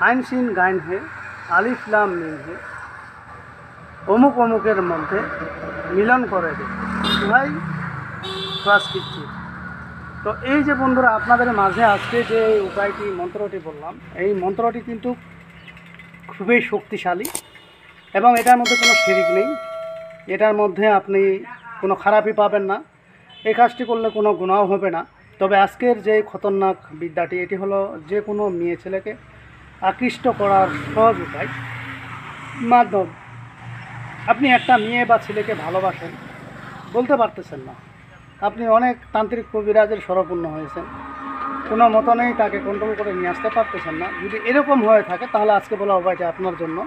আইন সিন গাইন হে আলিফ লাম মিম হে অমুক অমুকের মধ্যে মিলন করে দে ভাই ক্লাস কিচ্ছি। তো এই যে বন্ধুরা আপনাদের মাঝে আজকে যে উপায়টি মন্ত্রটি বললাম, এই মন্ত্রটি কিন্তু খুবই শক্তিশালী এবং এটার মধ্যে কোনো শিরিক নেই, এটার মধ্যে আপনি কোনো খারাপই পাবেন না, এই কাজটি করলে কোনো গুনাহ হবে না। তবে আজকের যে খতরনাক বিদ্যাটি, এটি হলো যে কোনো মেয়ে ছেলেকে আকৃষ্ট করার সহজ উপায় মাধ্যম। আপনি একটা মেয়ে বা ছেলেকে ভালোবাসেন, বলতে পারতেছেন না, আপনি অনেক তান্ত্রিক কবিরাজের শরণাপন্ন হয়েছেন, কোনো মতনেই তাকে কন্ট্রোল করে নিয়ে আসতে পারতেছেন না। যদি এরকম হয়ে থাকে তাহলে আজকে বলা উপায়টা আপনার জন্য।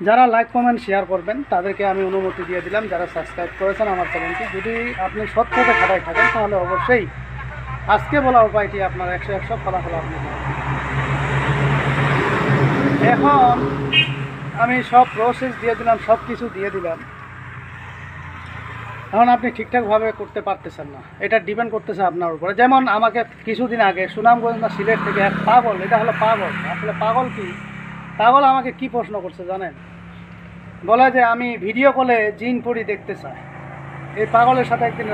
যারা লাইক কমেন্ট শেয়ার করবেন তাদেরকে আমি অনুমতি দিয়ে দিলাম, যারা সাবস্ক্রাইব করেছেন আমার চ্যানেলটি, যদি আপনি সৎ পথে খাটাই থাকেন তাহলে অবশ্যই আজকে বলা উপায়টি আপনার 100 ফলাফল আপনি পাবেন। এখন আমি সব প্রসেস দিয়ে দিলাম, সব কিছু দিয়ে দিলাম, এখন আপনি ঠিকঠাকভাবে করতে পারতেছেন না, এটা ডিপেন্ড করতেছে আপনার উপরে। যেমন আমাকে কিছুদিন আগে সুনামগঞ্জ বা সিলেট থেকে এক পাগল, এটা হলো পাগল, আসলে পাগল কি, পাগল আমাকে কি প্রশ্ন করছে জানেন? বলে যে আমি ভিডিও কলে জিন পরি দেখতে চাই। এই পাগলের সাথে একদিন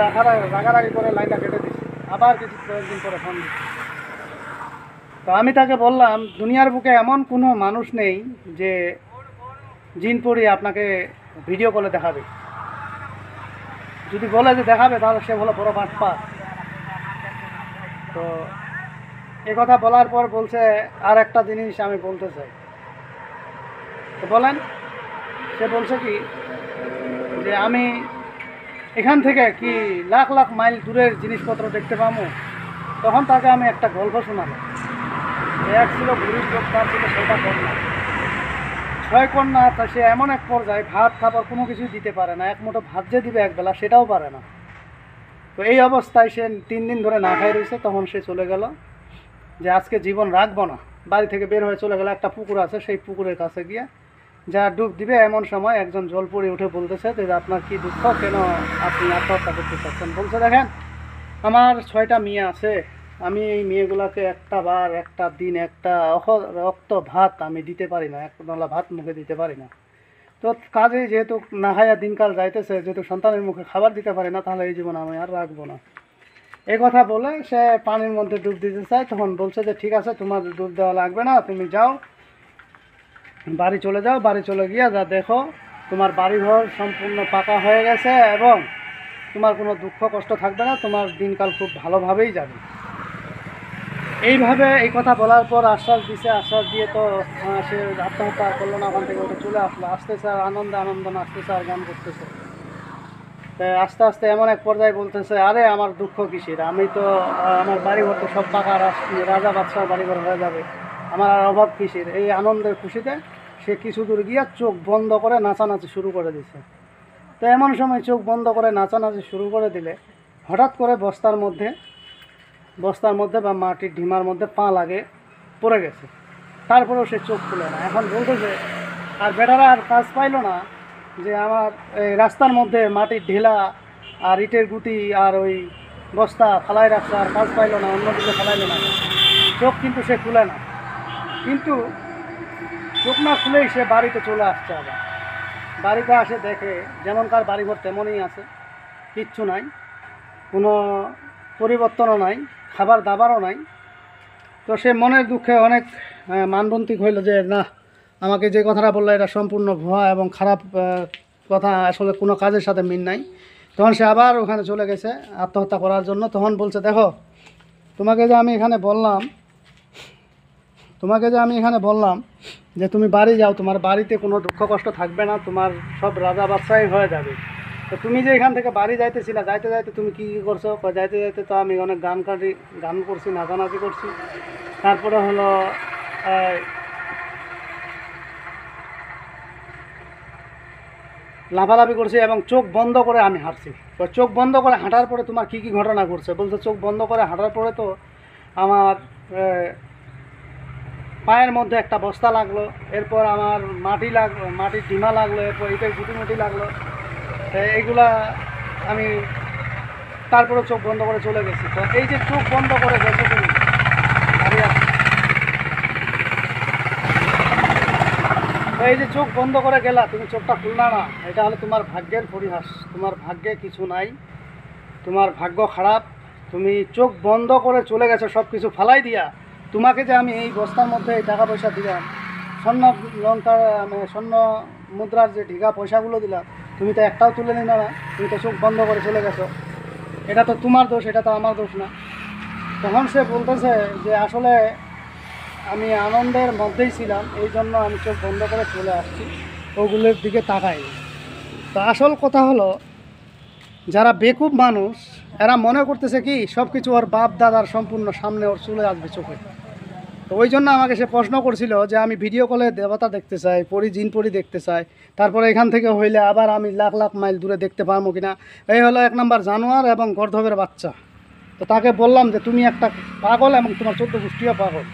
রাগারাগি করে লাইনটা কেটে দিচ্ছি, আবার কিছু কয়েকদিন পরে ফোন দিচ্ছি। তো আমি তাকে বললাম, দুনিয়ার বুকে এমন কোনো মানুষ নেই যে জিন পরি আপনাকে ভিডিও কলে দেখাবে। যদি বলে যে দেখাবে তাহলে সে হলো বড় বাটপার। তো এ কথা বলার পর বলছে আর একটা জিনিস আমি বলতে চাই। তো বলেন। সে বলছে কি যে আমি এখান থেকে কি লাখ লাখ মাইল দূরের জিনিসপত্র দেখতে পাবো। তখন তাকে আমি একটা গল্প শোনালাম। এক ছিল গরিব লোক, তার ছিল 6টা কন্যা। 6 কন্যা, তা সে এমন এক পর্যায়ে ভাত খাবার কোনো কিছুই দিতে পারে না, এক মুঠো ভাত যে দিবে একবেলা সেটাও পারে না। তো এই অবস্থায় সে 3 দিন ধরে না খাই রয়েছে। তখন সে চলে গেল যে আজকে জীবন রাখবো না, বাড়ি থেকে বের হয়ে চলে গেল। একটা পুকুর আছে, সেই পুকুরের কাছে গিয়ে যা ডুব দিবে, এমন সময় একজন জলপরি উঠে বলতেছে যে আপনার কি দুঃখ, কেন আপনি আত্মহত্যা করতে চাচ্ছেন? বলছে দেখেন আমার 6টা মেয়ে আছে, আমি এই মেয়েগুলোকে একটা দিন একটা রক্ত ভাত আমি দিতে পারি না, এক নলা ভাত মুখে দিতে পারি না। তো কাজে যেহেতু না খাইয়া দিনকাল যাইতেছে, যেহেতু সন্তানের মুখে খাবার দিতে পারি না, তাহলে এই জীবন আমি আর রাখবো না। এই কথা বলে সে পানির মধ্যে ডুব দিতে চায়। তখন বলছে যে ঠিক আছে, তোমার ডুব দেওয়া লাগবে না, তুমি যাও, বাড়ি চলে যাও। বাড়ি চলে গিয়ে যা দেখো তোমার বাড়িঘর সম্পূর্ণ পাকা হয়ে গেছে এবং তোমার কোনো দুঃখ কষ্ট থাকবে না, তোমার দিনকাল খুব ভালোভাবেই যাবে। এইভাবে এই কথা বলার পর আশ্বাস দিছে। আশ্বাস দিয়ে তো সে আত্মহত্যা করলো না, ওখান থেকে ওটা চলে আসলো। আসতেছে আর আনন্দ নাচতেছে আর গান করতেছে। তাই আস্তে আস্তে এমন এক পর্যায়ে বলতেছে, আরে আমার দুঃখ কিসের, আমি তো আমার বাড়িঘর তো সব পাকা, রাজা বাদশাহ বাড়িঘর হয়ে যাবে, আমার আর অভাব কিসের। এই আনন্দের খুশিতে সে কিছু দূর গিয়ে চোখ বন্ধ করে নাচানাচি শুরু করে দিছে। তো এমন সময় চোখ বন্ধ করে নাচানাচি শুরু করে দিলে হঠাৎ করে বস্তার মধ্যে বা মাটির ঢিমার মধ্যে পা লাগে পড়ে গেছে। তারপরেও সে চোখ খুলে না। এখন বলতেছে আর বেটারা আর কাজ পাইল না যে আমার এই রাস্তার মধ্যে মাটির ঢেলা আর ইটের গুটি আর ওই বস্তা ফালাই রাখছে, আর কাজ পাইল না, অন্যদিকে ফালাইল না। চোখ কিন্তু সে খুলে না। কিন্তু চোখ না খুলেই সে বাড়িতে চলে আসছে। আবার বাড়িতে আসে দেখে যেমনকার বাড়িঘর তেমনই আছে, কিচ্ছু নাই, কোনো পরিবর্তনও নাই, খাবার দাবারও নাই। তো সে মনের দুঃখে অনেক মানবন্তিক হইল যে না, আমাকে যে কথাটা বললো এটা সম্পূর্ণ ভুয়া এবং খারাপ কথা, আসলে কোনো কাজের সাথে মিল নাই। তখন সে আবার ওখানে চলে গেছে আত্মহত্যা করার জন্য। তখন বলছে দেখো তোমাকে যে আমি এখানে বললাম যে তুমি বাড়ি যাও, তোমার বাড়িতে কোনো দুঃখ কষ্ট থাকবে না, তোমার সব রাজা বাদশাহী হয়ে যাবে। তো তুমি যে এখান থেকে বাড়ি যাইতেছিলা, যাইতে যাইতে তুমি কী করছো? যাইতে যাইতে তো আমি অনেক গান করছি, নাচানাচি করছি, তারপরে হলো লাফালাফি করছি এবং চোখ বন্ধ করে আমি হাঁটছি। তো চোখ বন্ধ করে হাঁটার পরে তোমার কী কী ঘটনা ঘটছে? বলছে চোখ বন্ধ করে হাঁটার পরে তো আমার পায়ের মধ্যে একটা বস্তা লাগলো, এরপর আমার মাটির ডিমা লাগলো, এরপর ইটের গুটিমুটি লাগলো। এইগুলা আমি তারপরে চোখ বন্ধ করে চলে গেছি। তো এই যে চোখ বন্ধ করে গেছে তুমি, এই যে চোখ বন্ধ করে গেলা, তুমি চোখটা খুললা না, এটা হলো তোমার ভাগ্যের পরিহাস। তোমার ভাগ্যে কিছু নাই, তোমার ভাগ্য খারাপ। তুমি চোখ বন্ধ করে চলে গেছো সব কিছু ফালাই দিয়া। তোমাকে যে আমি এই বস্তার মধ্যে এই টাকা পয়সা দিলাম, স্বর্ণ লঙ্কার মানে স্বর্ণ মুদ্রার যে ঢিকা পয়সাগুলো দিলাম, তুমি তো একটাও তুলে নিলে না। তুমি তো চোখ বন্ধ করে চলে গেছো। এটা তো তোমার দোষ, এটা তো আমার দোষ না। তখন সে বলতেছে যে আসলে আমি আনন্দের মধ্যেই ছিলাম, এই জন্য আমি চোখ বন্ধ করে চলে আসছি, ওগুলোর দিকে তাকাই। তো আসল কথা হলো, যারা বেকুব মানুষ এরা মনে করতেছে কি সব কিছু ওর বাপ দাদার সম্পূর্ণ সামনে ওর চলে আসবে চোখে। তো ওই জন্য আমাকে সে প্রশ্ন করছিল যে আমি ভিডিও কলে দেবতা দেখতে চাই, পরি জিন পরি দেখতে চাই, তারপরে এখান থেকে হইলে আবার আমি লাখ লাখ মাইল দূরে দেখতে পারবো কিনা। এই হলো 1 নম্বর জানোয়ার এবং গর্ধবের বাচ্চা। তো তাকে বললাম যে তুমি একটা পাগল এবং তোমার 14 গোষ্ঠীও পাগল,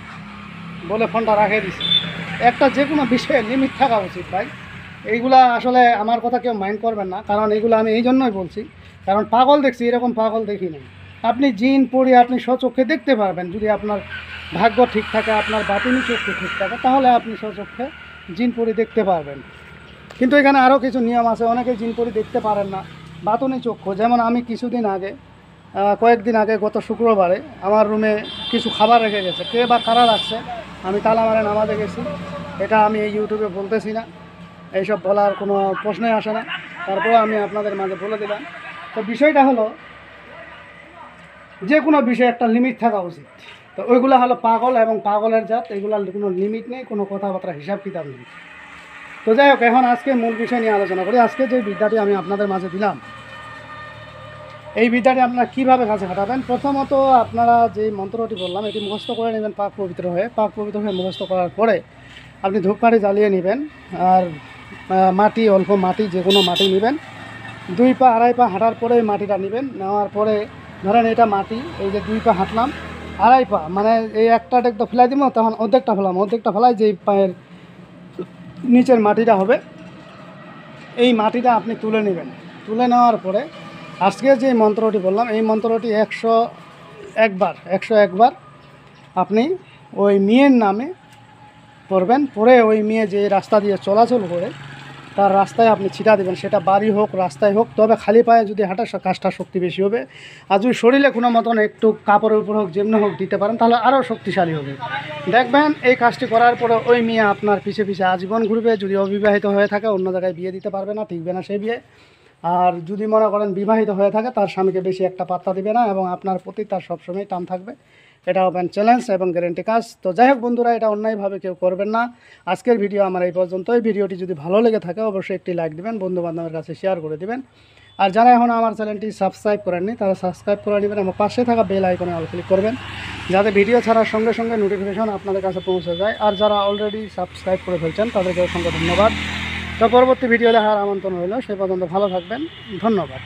বলে ফোনটা রাখে দিছি। একটা যে কোনো বিষয়ে লিমিট থাকা উচিত ভাই। এইগুলা আসলে আমার কথা কেউ মাইন্ড করবেন না, কারণ এইগুলো আমি এই জন্যই বলছি, কারণ পাগল দেখছি, এরকম পাগল দেখি নাই। আপনি জিন পড়ে আপনি স্বচক্ষে দেখতে পারবেন, যদি আপনার ভাগ্য ঠিক থাকে, আপনার বাতিনি চক্ষু ঠিক থাকে, তাহলে আপনি স্বচক্ষে জিন পড়ে দেখতে পারবেন। কিন্তু এখানে আরও কিছু নিয়ম আছে, অনেকে জিন পড়ে দেখতে পারেন না, বাতুনি চক্ষু। যেমন আমি কিছুদিন আগে কয়েকদিন আগে গত শুক্রবারে আমার রুমে কিছু খাবার রেখে গেছে, কে বা কারা রাখছে, আমি তালা মারে নামাজে গেছি। এটা আমি এই ইউটিউবে বলতেছি না, এইসব বলার কোনো প্রশ্নই আসে না, তারপরে আমি আপনাদের মাঝে বলে দিলাম। তো বিষয়টা হলো, যে কোনো বিষয়ে একটা লিমিট থাকা উচিত। তো ওইগুলো হলো পাগল এবং পাগলের জাত, এগুলোর কোনো লিমিট নেই, কোনো কথাবার্তা হিসাব কিতাব নেই। তো যাই হোক, এখন আজকে মূল বিষয় নিয়ে আলোচনা করি। আজকে যে বিদ্যাটি আমি আপনাদের মাঝে দিলাম, এই বিদ্যাটি আপনারা কীভাবে কাছে খাটাবেন। প্রথমত আপনারা যে মন্ত্রটি বললাম এটি মুখস্থ করে নেবেন পাক পবিত্র হয়ে মুখস্থ করার পরে আপনি ধূপকাঠি জ্বালিয়ে নেবেন। আর মাটি, অল্প মাটি, যে কোনো মাটি নেবেন। 2 পা 2.5 পা হাঁটার পরে মাটিটা নেবেন। নেওয়ার পরে ধরেন এটা মাটি, এই যে 2 পা হাঁটলাম, 2.5 পা মানে এই একটা ডেক তো ফেলাই দিব, তখন অর্ধেকটা ফেলাই যেই পায়ের নিচের মাটিটা হবে, এই মাটিটা আপনি তুলে নেবেন। তুলে নেওয়ার পরে আজকে যে মন্ত্রটি বললাম, এই মন্ত্রটি 101 বার আপনি ওই মেয়ের নামে পড়বেন। পরে ওই মেয়ে যে রাস্তা দিয়ে চলাচল করে তার রাস্তায় আপনি ছিটা দেবেন, সেটা বাড়ি হোক রাস্তায় হোক। তবে খালি পায়ে যদি হাঁটা কাজটা শক্তি বেশি হবে। আর যদি শরীরে কোনো মতন একটু কাপড়ের উপর হোক যেমনি হোক দিতে পারেন, তাহলে আরও শক্তিশালী হবে। দেখবেন এই কাজটি করার পরে ওই মেয়ে আপনার পিছে পিছে আজীবন ঘুরবে। যদি অবিবাহিত হয়ে থাকে অন্য জায়গায় বিয়ে দিতে পারবে না, টিকবে না সেই বিয়ে। আর যদি মনে করেন বিবাহিত হয়ে থাকে, তার স্বামীকে বেশি একটা পাত্তা দিবে না এবং আপনার প্রতি তার সবসময় টান থাকবে। এটা ওপেন চ্যালেঞ্জ এবং গ্যারেন্টি কাজ। তো যাই হোক বন্ধুরা, এটা অন্যায়ভাবে কেউ করবেন না। আজকের ভিডিও আমার এই পর্যন্ত। এই ভিডিওটি যদি ভালো লেগে থাকে অবশ্যই একটি লাইক দিবেন, বন্ধুবান্ধবের কাছে শেয়ার করে দিবেন। আর যারা এখন আমার চ্যানেলটি সাবস্ক্রাইব করেননি তারা সাবস্ক্রাইব করে নেবেন এবং পাশে থাকা বেল আইকনে অল ক্লিক করবেন, যাতে ভিডিও ছাড়ার সঙ্গে সঙ্গে নোটিফিকেশন আপনাদের কাছে পৌঁছে যায়। আর যারা অলরেডি সাবস্ক্রাইব করে ফেলছেন তাদেরকে অসংখ্য ধন্যবাদ। তো পরবর্তী ভিডিও দেখার আমন্ত্রণ রইল। সেই পর্যন্ত ভালো থাকবেন, ধন্যবাদ।